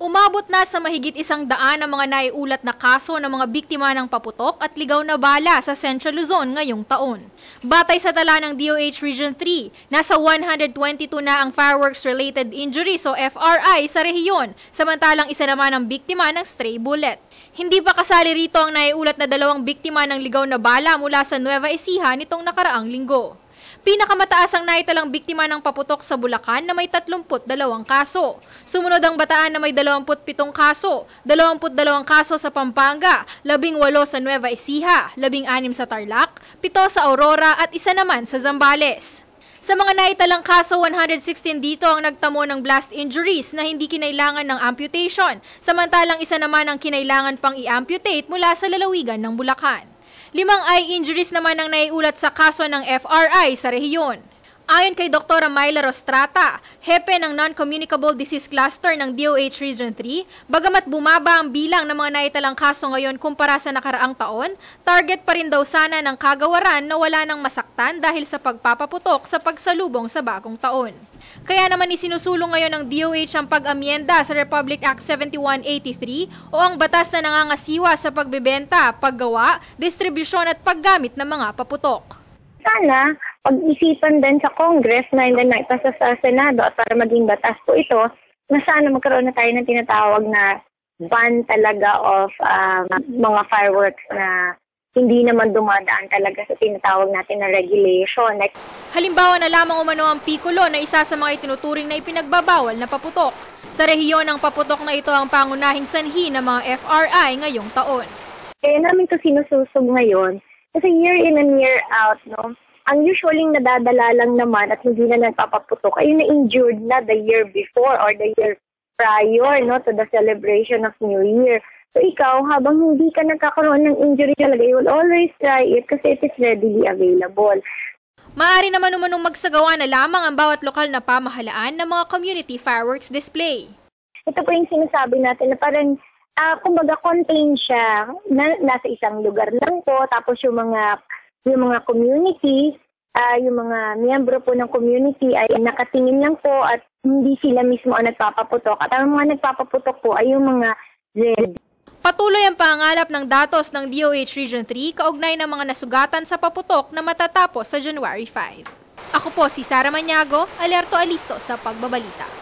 Umabot na sa mahigit 100 ang mga naiulat na kaso ng mga biktima ng paputok at ligaw na bala sa Central Luzon ngayong taon. Batay sa tala ng DOH Region 3, nasa 122 na ang fireworks-related injuries o FRI sa rehiyon, samantalang isa naman ang biktima ng stray bullet. Hindi pa kasali rito ang naiulat na 2 biktima ng ligaw na bala mula sa Nueva Ecija nitong nakaraang linggo. Pinakamataas ang naitalang biktima ng paputok sa Bulacan na may 32 kaso. Sumunod ang Bataan na may 27 kaso, 22 kaso sa Pampanga, 18 sa Nueva Ecija, 16 sa Tarlac, 7 sa Aurora at 1 naman sa Zambales. Sa mga naitalang kaso, 116 dito ang nagtamo ng blast injuries na hindi kinailangan ng amputation, samantalang 1 naman ang kinailangan pang i-amputate mula sa lalawigan ng Bulacan. 5 eye injuries naman ang naiulat sa kaso ng FRI sa rehiyon. Ayon kay Dr. Myla Rostrata, hepe ng Non-Communicable Disease Cluster ng DOH Region 3, bagamat bumaba ang bilang ng mga naitalang kaso ngayon kumpara sa nakaraang taon, target pa rin daw sana ng kagawaran na wala nang masaktan dahil sa pagpapaputok sa pagsalubong sa bagong taon. Kaya naman isinusulong ngayon ng DOH ang pag-amyenda sa Republic Act 7183 o ang batas na nangangasiwa sa pagbebenta, paggawa, distribusyon at paggamit ng mga paputok. Sana pag-isipan din sa Congress na hindi naipasa sa Senado at para maging batas po ito, na sana magkaroon na tayo ng tinatawag na ban talaga of mga fireworks na hindi naman dumadaan talaga sa tinatawag natin na regulation. Halimbawa na lamang umano ang Piccolo na isa sa mga itinuturing na ipinagbabawal na paputok. Sa rehiyon ng paputok na ito ang pangunahing sanhi ng mga FRI ngayong taon. Kaya namin ito sinususog ngayon kasi year in and year out, no? Ang usually nadadala lang naman at hindi na nagpapaputok ay na-injured na the year before or the year prior, no, to the celebration of New Year. So ikaw, habang hindi ka nagkakaroon ng injury talaga, you will always try it kasi it is readily available. Maaari naman umanong magsagawa na lamang ang bawat lokal na pamahalaan ng mga community fireworks display. Ito po yung sinasabi natin na parang, kumbaga contain siya, na nasa isang lugar lang po, tapos yung mga community, yung mga miyembro po ng community ay nakatingin lang po at hindi sila mismo ang nagpapaputok. At ang mga nagpapaputok po ay yung mga red. Patuloy ang pangangalap ng datos ng DOH Region 3 kaugnay ng mga nasugatan sa paputok na matatapos sa January 5. Ako po si Sara Maniago, Alerto Alisto sa Pagbabalita.